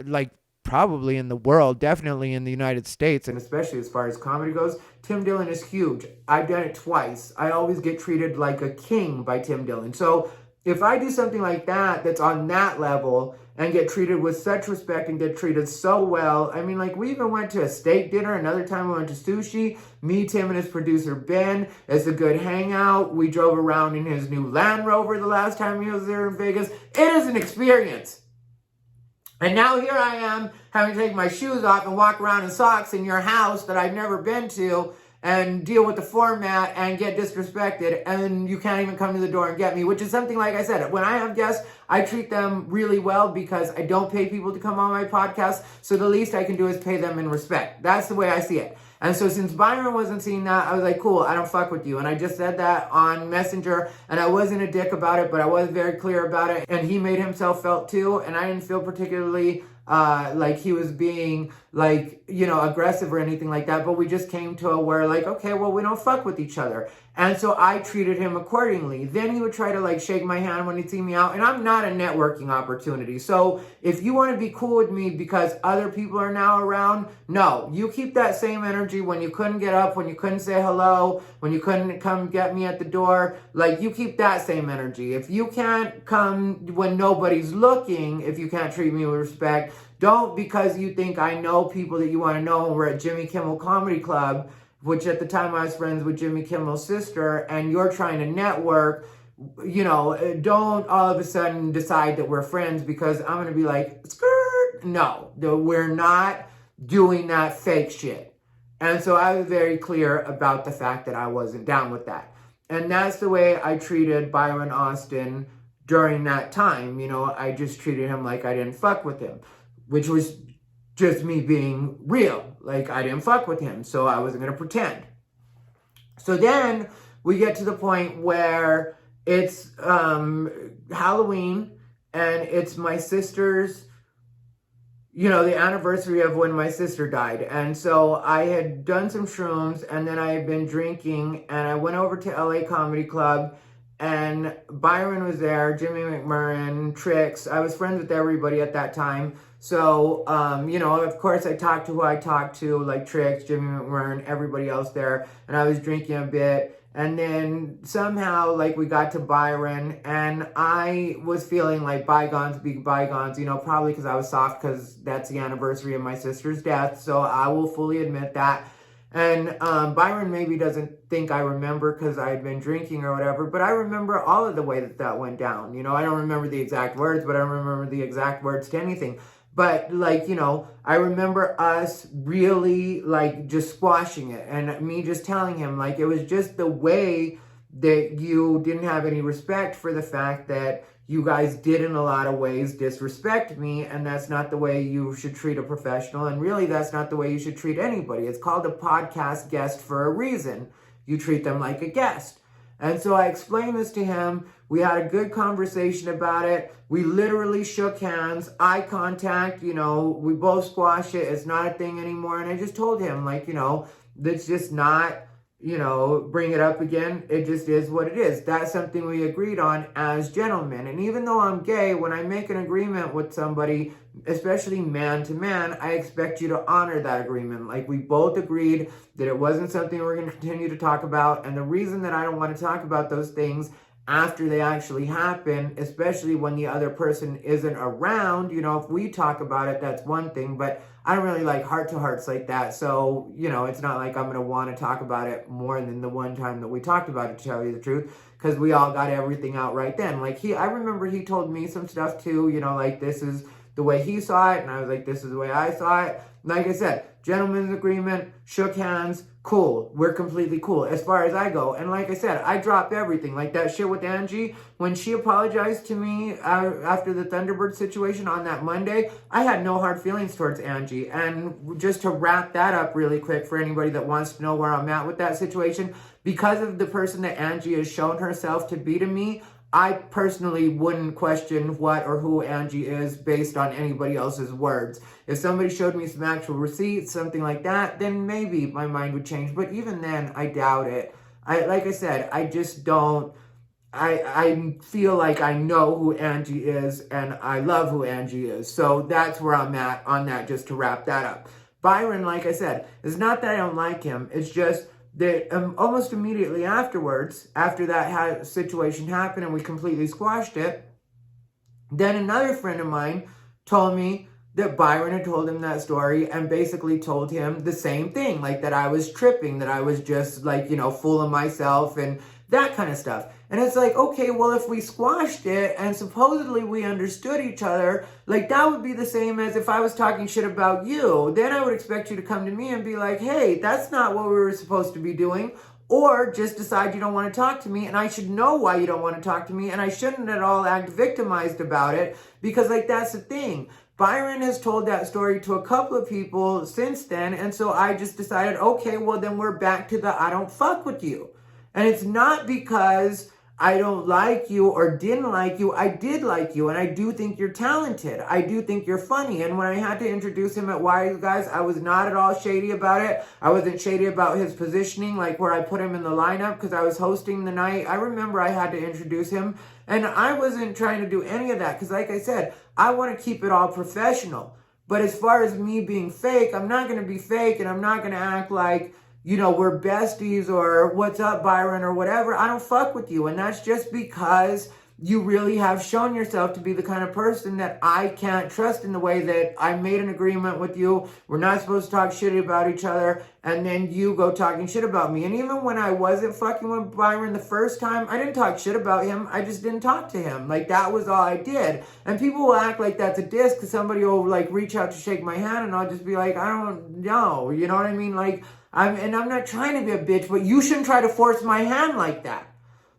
Speaker 1: like probably in the world, definitely in the United States, and especially as far as comedy goes. Tim Dillon is huge. I've done it twice. I always get treated like a king by Tim Dillon. So if I do something like that, that's on that level, and get treated with such respect and get treated so well. I mean, like, we even went to a steak dinner. Another time we went to sushi. Me, Tim, and his producer, Ben. It's a good hangout. We drove around in his new Land Rover the last time he was there in Vegas. It is an experience. And now here I am having to take my shoes off and walk around in socks in your house that I've never been to and deal with the format and get disrespected, and you can't even come to the door and get me, which is something, like I said, when I have guests, I treat them really well because I don't pay people to come on my podcast, so the least I can do is pay them in respect. That's the way I see it. And so since Byron wasn't seeing that, I was like, cool, I don't fuck with you. And I just said that on Messenger, and I wasn't a dick about it, but I was very clear about it, and he made himself felt too, and I didn't feel particularly like he was being like, aggressive or anything like that, but we just came to a where like, okay, well, we don't fuck with each other. And so I treated him accordingly. Then he would try to like shake my hand when he'd see me out, and I'm not not a networking opportunity. So if you want to be cool with me because other people are now around, no, you keep that same energy when you couldn't get up, when you couldn't say hello, when you couldn't come get me at the door. Like, you keep that same energy. If you can't come when nobody's looking, if you can't treat me with respect, don't, because you think I know people that you want to know and we're at Jimmy Kimmel Comedy Club, which at the time I was friends with Jimmy Kimmel's sister, and you're trying to network, don't all of a sudden decide that we're friends because I'm going to be like, skirt. No, we're not doing that fake shit. And so I was very clear about the fact that I wasn't down with that. And that's the way I treated Byron Austin during that time. I just treated him like I didn't fuck with him, which was just me being real. Like, I didn't fuck with him, so I wasn't going to pretend. So then we get to the point where it's Halloween, and it's my sister's, the anniversary of when my sister died. And so I had done some shrooms, and then I had been drinking, and I went over to LA Comedy Club, and Byron was there, Jimmy McMurrin, Trix. I was friends with everybody at that time. So, of course, I talked to who I talked to, like Trix, Jimmy McMurrin, everybody else there. And I was drinking a bit. And then somehow, we got to Byron. And I was feeling like bygones be bygones, probably because I was soft because that's the anniversary of my sister's death. So I will fully admit that. And Byron maybe doesn't think I remember because I had been drinking or whatever, but I remember all of the way that went down. I don't remember the exact words, but I remember the exact words to anything. But I remember us really just squashing it, and me just telling him it was just the way that you didn't have any respect for the fact that you guys did in a lot of ways disrespect me, and that's not the way you should treat a professional, and really that's not the way you should treat anybody. It's called a podcast guest for a reason. You treat them like a guest. And so I explained this to him. We had a good conversation about it. We literally shook hands, eye contact, we both squashed it. It's not a thing anymore. And I just told him, that's just not, bring it up again. It just is what it is. That's something we agreed on as gentlemen. And even though I'm gay, when I make an agreement with somebody, especially man to man, I expect you to honor that agreement. We both agreed that it wasn't something we're going to continue to talk about. And the reason that I don't want to talk about those things after they actually happen, especially when the other person isn't around, if we talk about it, that's one thing, but I don't really like heart-to-hearts like that. So, it's not like I'm going to want to talk about it more than the one time that we talked about it, to tell you the truth, because we all got everything out right then. I remember he told me some stuff too, this is the way he saw it, and I was like, this is the way I saw it. Like I said, gentleman's agreement, shook hands, cool. We're completely cool as far as I go. And like I said, I dropped everything. Like that shit with Angie, when she apologized to me after the Thunderbird situation on that Monday, I had no hard feelings towards Angie. And just to wrap that up really quick for anybody that wants to know where I'm at with that situation, because of the person that Angie has shown herself to be to me, I personally wouldn't question what or who Angie is based on anybody else's words. If somebody showed me some actual receipts, something like that, then maybe my mind would change. But even then, I doubt it. Like I said, I just don't. I feel like I know who Angie is, and I love who Angie is. So that's where I'm at on that, just to wrap that up. Byron, like I said, it's not that I don't like him. It's just that almost immediately afterwards, after that situation happened and we completely squashed it, then another friend of mine told me that Byron had told him that story and basically told him the same thing, that I was tripping, that I was just full of myself and that kind of stuff. And it's okay, well, if we squashed it and supposedly we understood each other, that would be the same as if I was talking shit about you. Then I would expect you to come to me and be like, hey, that's not what we were supposed to be doing. Or just decide you don't want to talk to me, and I should know why you don't want to talk to me, and I shouldn't at all act victimized about it, because that's the thing. Byron has told that story to a couple of people since then, and so I just decided, okay, well then we're back to the I don't fuck with you. And it's not because I don't like you or didn't like you. I did like you, and I do think you're talented. I do think you're funny. And when I had to introduce him at Wise Guys, I was not at all shady about it. I wasn't shady about his positioning, like where I put him in the lineup, because I was hosting the night. I remember I had to introduce him, and I wasn't trying to do any of that, because like I said, I want to keep it all professional. But as far as me being fake, I'm not going to be fake, and I'm not going to act like, you know, we're besties or what's up, Byron, or whatever. I don't fuck with you. And that's just because you really have shown yourself to be the kind of person that I can't trust, in the way that I made an agreement with you. We're not supposed to talk shit about each other. And then you go talking shit about me. And even when I wasn't fucking with Byron the first time, I didn't talk shit about him. I just didn't talk to him. Like, that was all I did. And people will act like that's a diss, because somebody will like reach out to shake my hand, and I'll just be like, I don't know. You know what I mean? Like, I'm not trying to be a bitch, but you shouldn't try to force my hand like that.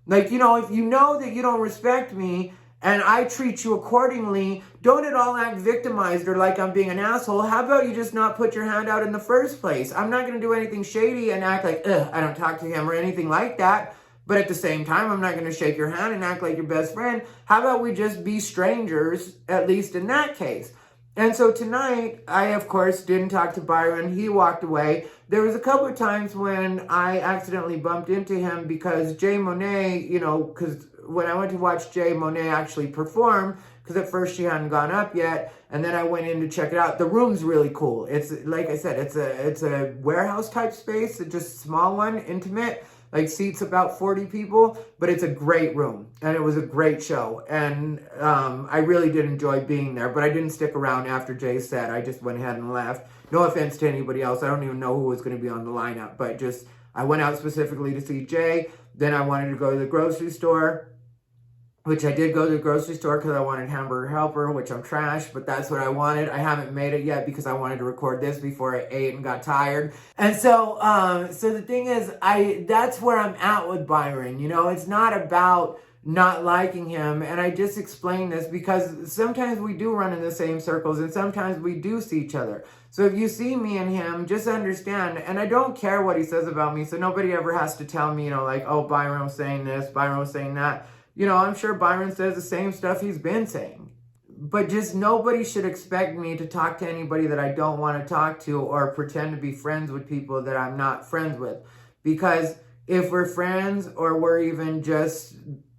Speaker 1: Like, you know, if you know that you don't respect me and I treat you accordingly, don't at all act victimized or like I'm being an asshole. How about you just not put your hand out in the first place? I'm not going to do anything shady and act like, I don't talk to him or anything like that. But at the same time, I'm not going to shake your hand and act like your best friend. How about we just be strangers, at least in that case? And so tonight, I, of course, didn't talk to Byron. He walked away. There was a couple of times when I accidentally bumped into him, because Jay Monet, you know, because when I went to watch Jay Monet actually perform, because at first she hadn't gone up yet, and then I went in to check it out. The room's really cool. It's, like I said, it's a warehouse type space, it's just a small one, intimate. Like, seats about 40 people, but it's a great room, and it was a great show, and I really did enjoy being there, but I didn't stick around after Jay said. I just went ahead and left. No offense to anybody else. I don't even know who was going to be on the lineup, but just, I went out specifically to see Jay. Then I wanted to go to the grocery store, which I did go to the grocery store because I wanted hamburger helper, which I'm trash, but that's what I wanted. I haven't made it yet because I wanted to record this before I ate and got tired. And so the thing is, that's where I'm at with Byron. You know, it's not about not liking him. And I just explained this because sometimes we do run in the same circles and sometimes we do see each other. So if you see me and him, just understand, and I don't care what he says about me, so nobody ever has to tell me, you know, like, oh, Byron was saying this, Byron was saying that. You know, I'm sure Byron says the same stuff he's been saying. But just nobody should expect me to talk to anybody that I don't want to talk to, or pretend to be friends with people that I'm not friends with. Because if we're friends, or we're even just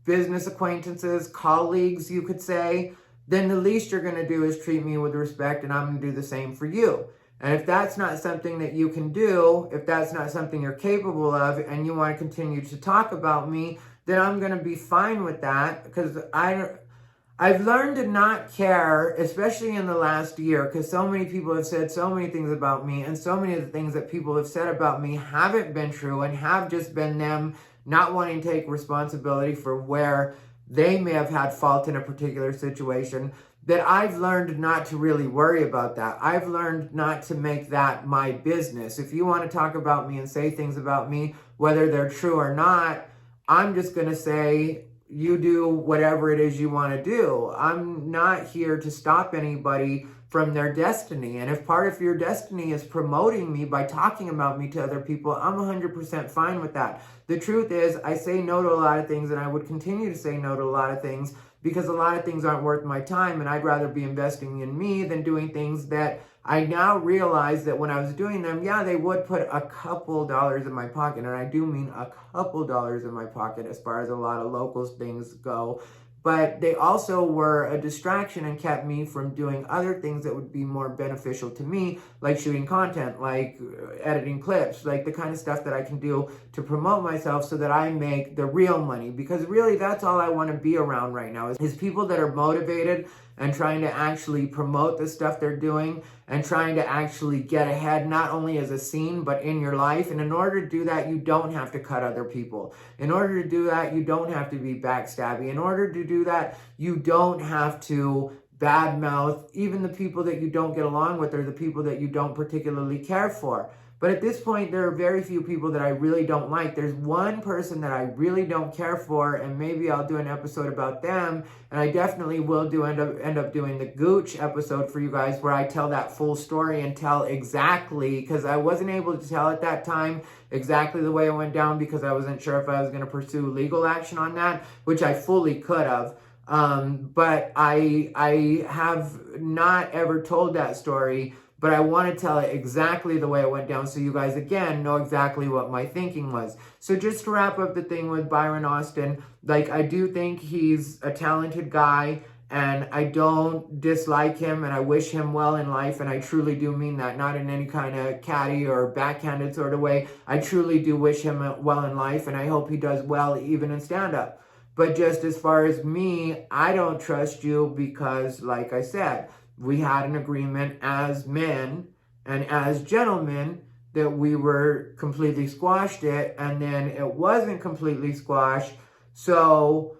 Speaker 1: business acquaintances, colleagues, you could say, then the least you're going to do is treat me with respect, and I'm going to do the same for you. And if that's not something that you can do, if that's not something you're capable of, and you want to continue to talk about me, then I'm going to be fine with that, because I've learned to not care, especially in the last year, because so many people have said so many things about me, and so many of the things that people have said about me haven't been true and have just been them not wanting to take responsibility for where they may have had fault in a particular situation, that I've learned not to really worry about that. I've learned not to make that my business. If you want to talk about me and say things about me, whether they're true or not, I'm just going to say, you do whatever it is you want to do. I'm not here to stop anybody from their destiny. And if part of your destiny is promoting me by talking about me to other people, I'm 100% fine with that. The truth is, I say no to a lot of things, and I would continue to say no to a lot of things, because a lot of things aren't worth my time, and I'd rather be investing in me than doing things that I now realize that when I was doing them, yeah, they would put a couple dollars in my pocket, and I do mean a couple dollars in my pocket as far as a lot of local things go. But they also were a distraction and kept me from doing other things that would be more beneficial to me, like shooting content, like editing clips, like the kind of stuff that I can do to promote myself so that I make the real money. Because really, that's all I want to be around right now, is people that are motivated and trying to actually promote the stuff they're doing and trying to actually get ahead, not only as a scene, but in your life. And in order to do that, you don't have to cut other people. In order to do that, you don't have to be backstabby. In order to do that, you don't have to badmouth even the people that you don't get along with or the people that you don't particularly care for. But at this point, there are very few people that I really don't like. There's one person that I really don't care for, and maybe I'll do an episode about them. And I definitely will end up doing the Gooch episode for you guys, where I tell that full story and tell exactly, because I wasn't able to tell at that time exactly the way it went down, because I wasn't sure if I was going to pursue legal action on that, which I fully could have. But I have not ever told that story, but I want to tell it exactly the way it went down, so you guys, again, know exactly what my thinking was. So just to wrap up the thing with Byron Austin, like, I do think he's a talented guy, and I don't dislike him, and I wish him well in life, and I truly do mean that, not in any kind of catty or backhanded sort of way. I truly do wish him well in life, and I hope he does well even in stand-up. But just as far as me, I don't trust you because, like I said, we had an agreement as men and as gentlemen that we were completely squashed it, and then it wasn't completely squashed. So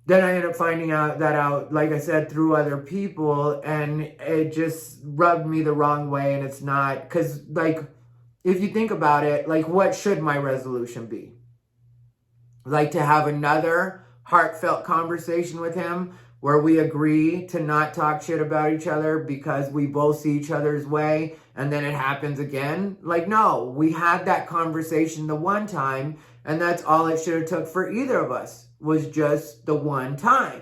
Speaker 1: then I ended up finding out, like I said, through other people, and it just rubbed me the wrong way. And it's not, because, like, if you think about it, like, what should my resolution be? Like, to have another heartfelt conversation with him where we agree to not talk shit about each other because we both see each other's way, and then it happens again? Like, no, we had that conversation the one time, and that's all it should have took for either of us, was just the one time.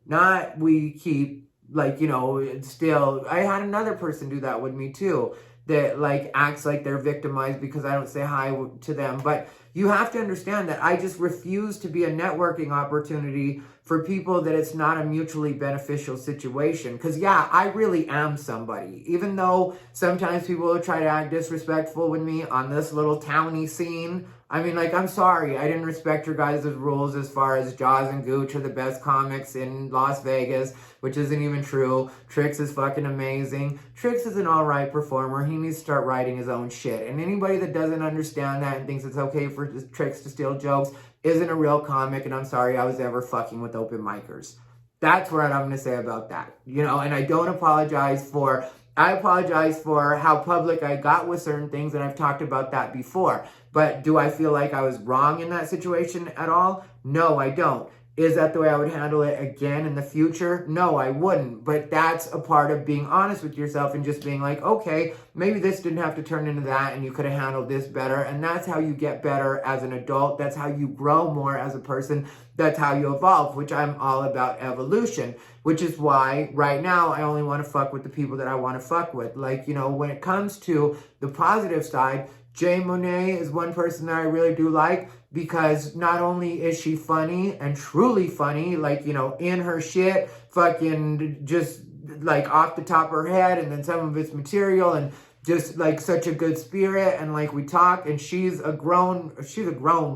Speaker 1: Not we keep, like, you know, still. I had another person do that with me too, that, like, acts like they're victimized because I don't say hi to them. But you have to understand that I just refuse to be a networking opportunity for people that it's not a mutually beneficial situation. Because, yeah, I really am somebody. Even though sometimes people will try to act disrespectful with me on this little towny scene. I mean, like, I'm sorry. I didn't respect your guys' rules as far as Jaws and Gooch are the best comics in Las Vegas, which isn't even true. Trix is fucking amazing. Trix is an alright performer. He needs to start writing his own shit. And anybody that doesn't understand that and thinks it's okay for Trix to steal jokes isn't a real comic, and I'm sorry I was ever fucking with open micers. That's what I'm going to say about that. You know, and I don't apologize for... I apologize for how public I got with certain things, and I've talked about that before. But do I feel like I was wrong in that situation at all? No, I don't. Is that the way I would handle it again in the future? No, I wouldn't. But that's a part of being honest with yourself and just being like, okay, maybe this didn't have to turn into that, and you could have handled this better. And that's how you get better as an adult. That's how you grow more as a person. That's how you evolve, which I'm all about evolution, which is why right now I only want to fuck with the people that I want to fuck with. Like, you know, when it comes to the positive side, Jay Monet is one person that I really do like, because not only is she funny and truly funny, like, you know, in her shit, fucking just like off the top of her head, and then some of it's material, and just like such a good spirit, and like we talk, and she's a grown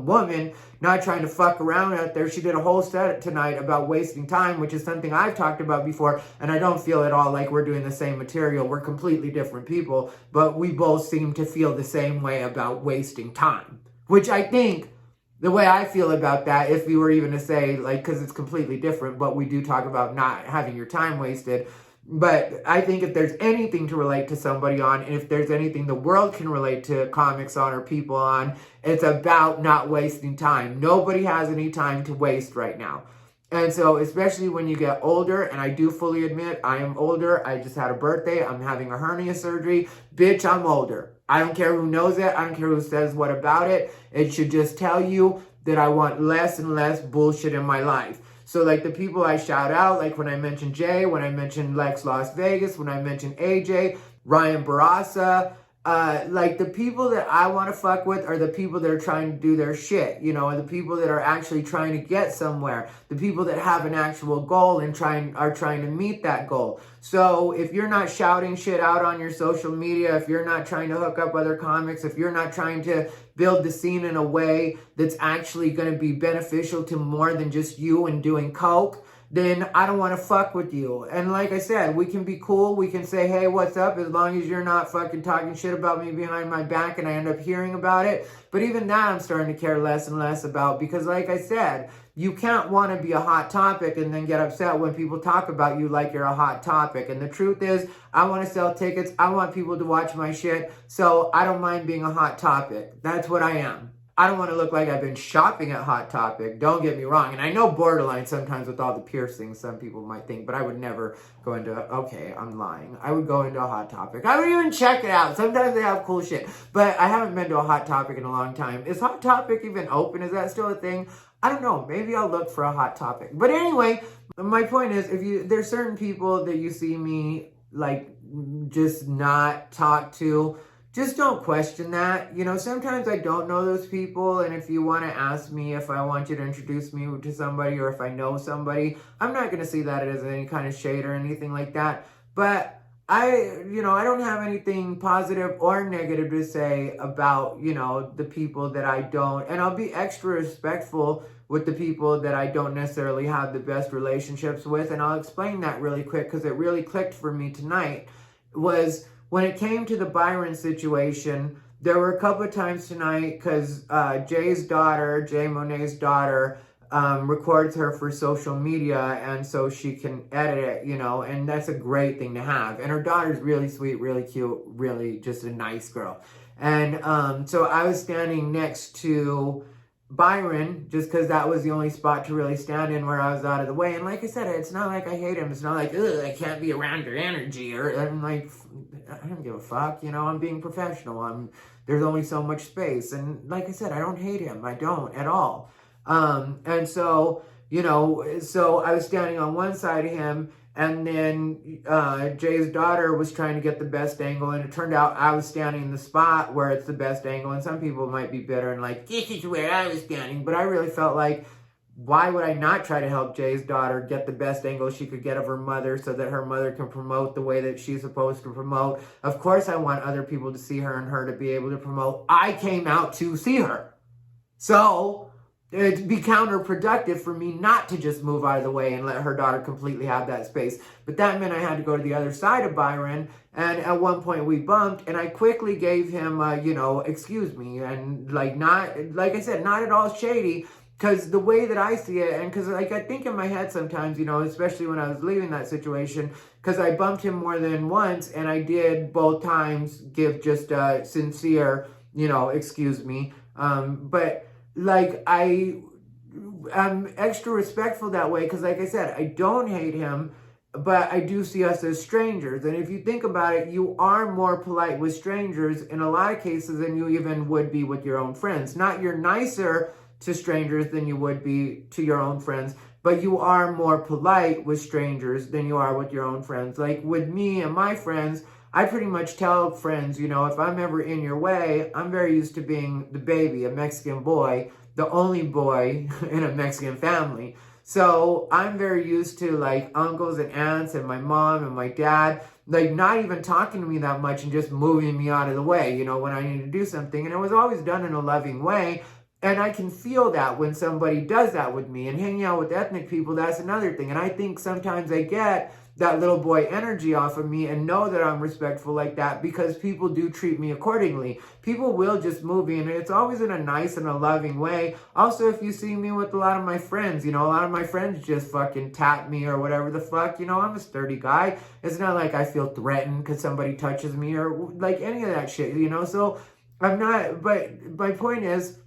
Speaker 1: woman, not trying to fuck around out there. She did a whole set tonight about wasting time, which is something I've talked about before, and I don't feel at all like we're doing the same material. We're completely different people, but we both seem to feel the same way about wasting time, which I think the way I feel about that, if we were even to say, like, because it's completely different, but we do talk about not having your time wasted. But I think if there's anything to relate to somebody on, and if there's anything the world can relate to comics on or people on, it's about not wasting time. Nobody has any time to waste right now. And so, especially when you get older, and I do fully admit I am older. I just had a birthday. I'm having a hernia surgery. Bitch, I'm older. I don't care who knows it. I don't care who says what about it. It should just tell you that I want less and less bullshit in my life. So, like, the people I shout out, like when I mentioned Jay, when I mentioned Lex Las Vegas, when I mentioned AJ, Ryan Barassa, like, the people that I want to fuck with are the people that are trying to do their shit, you know, and the people that are actually trying to get somewhere, the people that have an actual goal and are trying to meet that goal. So if you're not shouting shit out on your social media, if you're not trying to hook up other comics, if you're not trying to build the scene in a way that's actually going to be beneficial to more than just you and doing coke, then I don't want to fuck with you. And like I said, we can be cool. We can say, hey, what's up? As long as you're not fucking talking shit about me behind my back and I end up hearing about it. But even that I'm starting to care less and less about, because like I said, you can't want to be a hot topic and then get upset when people talk about you like you're a hot topic. And the truth is, I want to sell tickets. I want people to watch my shit. So I don't mind being a hot topic. That's what I am. I don't want to look like I've been shopping at Hot Topic. Don't get me wrong. And I know borderline sometimes with all the piercings, some people might think, but I would never go into, okay, I'm lying. I would go into a Hot Topic. I would even check it out. Sometimes they have cool shit. But I haven't been to a Hot Topic in a long time. Is Hot Topic even open? Is that still a thing? I don't know. Maybe I'll look for a Hot Topic. But anyway, my point is, there's certain people that you see me like just not talk to, just don't question that. You know, sometimes I don't know those people, and if you want to ask me if I want you to introduce me to somebody or if I know somebody, I'm not going to see that as any kind of shade or anything like that. But I don't have anything positive or negative to say about, the people that I don't, and I'll be extra respectful with the people that I don't necessarily have the best relationships with, and I'll explain that really quick because it really clicked for me tonight, was when it came to the Byron situation. There were a couple of times tonight because Jay Monet's daughter, records her for social media, and so she can edit it, and that's a great thing to have. And her daughter's really sweet, really cute, really just a nice girl. And so I was standing next to Byron just because that was the only spot to really stand in where I was out of the way. And like I said, it's not like I hate him. It's not like, ugh, I can't be around your energy, or I'm like, I don't give a fuck, I'm being professional. There's only so much space. And like I said, I don't hate him. I don't at all. And so, so I was standing on one side of him, and then Jay's daughter was trying to get the best angle, and it turned out I was standing in the spot where it's the best angle. And some people might be bitter and like, this is where I was standing. But I really felt like, why would I not try to help Jay's daughter get the best angle she could get of her mother so that her mother can promote the way that she's supposed to promote? Of course, I want other people to see her and her to be able to promote. I came out to see her. So it'd be counterproductive for me not to just move out of the way and let her daughter completely have that space. But that meant I had to go to the other side of Byron. And at one point we bumped, and I quickly gave him, excuse me. And not at all shady. Because the way that I see it, and because I think in my head sometimes, especially when I was leaving that situation, because I bumped him more than once, and I did both times give just a sincere, excuse me. But I'm extra respectful that way because, like I said, I don't hate him, but I do see us as strangers. And if you think about it, you are more polite with strangers in a lot of cases than you even would be with your own friends. Not you're nicer to strangers than you would be to your own friends, but you are more polite with strangers than you are with your own friends. Like with me and my friends, I pretty much tell friends, if I'm ever in your way, I'm very used to being the baby, a Mexican boy, the only boy in a Mexican family. So I'm very used to uncles and aunts and my mom and my dad, not even talking to me that much and just moving me out of the way, when I need to do something. And it was always done in a loving way. And I can feel that when somebody does that with me. And hanging out with ethnic people, that's another thing. And I think sometimes I get that little boy energy off of me and know that I'm respectful like that because people do treat me accordingly. People will just move me, and it's always in a nice and a loving way. Also, if you see me with a lot of my friends, a lot of my friends just fucking tap me or whatever the fuck. I'm a sturdy guy. It's not like I feel threatened because somebody touches me or any of that shit, So I'm not, but my point is,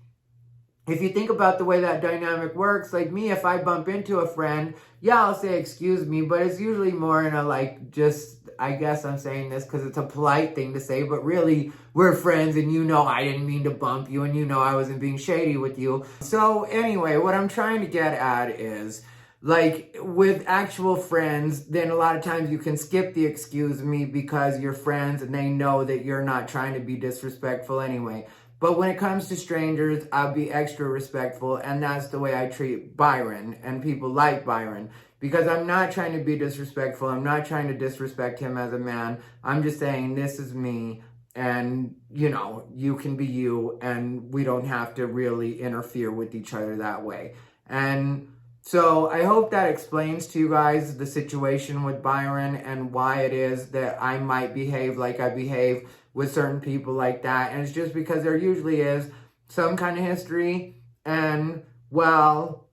Speaker 1: if you think about the way that dynamic works, like me, if I bump into a friend, yeah, I'll say, excuse me, but it's usually more in a I guess I'm saying this because it's a polite thing to say, but really we're friends and I didn't mean to bump you and I wasn't being shady with you. So anyway, what I'm trying to get at is, with actual friends, then a lot of times you can skip the excuse me because you're friends and they know that you're not trying to be disrespectful anyway. But when it comes to strangers, I'll be extra respectful, and that's the way I treat Byron and people like Byron. Because I'm not trying to be disrespectful. I'm not trying to disrespect him as a man. I'm just saying this is me, and, you can be you, and we don't have to really interfere with each other that way. And so I hope that explains to you guys the situation with Byron and why it is that I might behave like I behave with certain people like that. And it's just because there usually is some kind of history. And, well,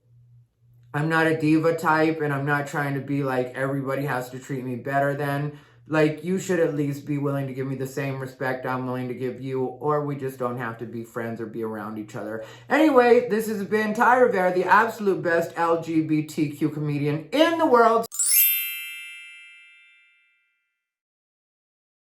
Speaker 1: I'm not a diva type, and I'm not trying to be like everybody has to treat me better than. Like, you should at least be willing to give me the same respect I'm willing to give you, or we just don't have to be friends or be around each other. Anyway, this has been Ty Rivera, the absolute best LGBTQ comedian in the world.